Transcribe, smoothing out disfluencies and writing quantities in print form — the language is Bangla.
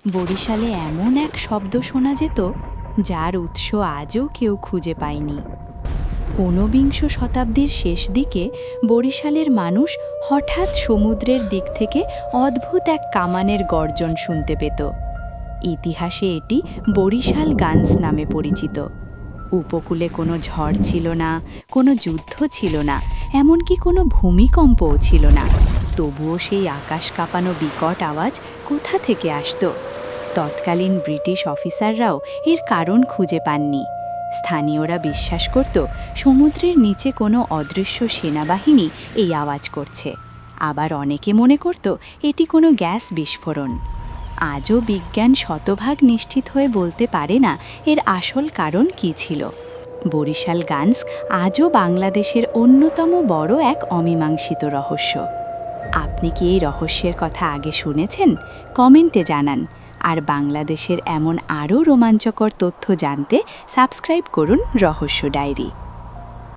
বরিশালে এমন এক শব্দ শোনা যেত যার উৎস আজও কেউ খুঁজে পায়নি। ঊনবিংশ শতাব্দীর শেষ দিকে বরিশালের মানুষ হঠাৎ সমুদ্রের দিক থেকে অদ্ভুত এক কামানের গর্জন শুনতে পেত। ইতিহাসে এটি বরিশাল গানস নামে পরিচিত। উপকূলে কোনো ঝড় ছিল না, কোনো যুদ্ধ ছিল না, এমনকি কোনো ভূমিকম্পও ছিল না। তবুও সেই আকাশ কাঁপানো বিকট আওয়াজ কোথা থেকে আসতো? তৎকালীন ব্রিটিশ অফিসাররাও এর কারণ খুঁজে পাননি। স্থানীয়রা বিশ্বাস করত সমুদ্রের নিচে কোনো অদৃশ্য সেনাবাহিনী এই আওয়াজ করছে। আবার অনেকে মনে করত এটি কোনো গ্যাস বিস্ফোরণ। আজও বিজ্ঞান শতভাগ নিশ্চিত হয়ে বলতে পারে না এর আসল কারণ কী ছিল। বরিশাল গানস আজও বাংলাদেশের অন্যতম বড় এক অমীমাংসিত রহস্য। আপনি কি এই রহস্যের কথা আগে শুনেছেন? কমেন্টে জানান। আর বাংলাদেশের এমন আরও রোমাঞ্চকর তথ্য জানতে সাবস্ক্রাইব করুন রহস্য ডায়েরি।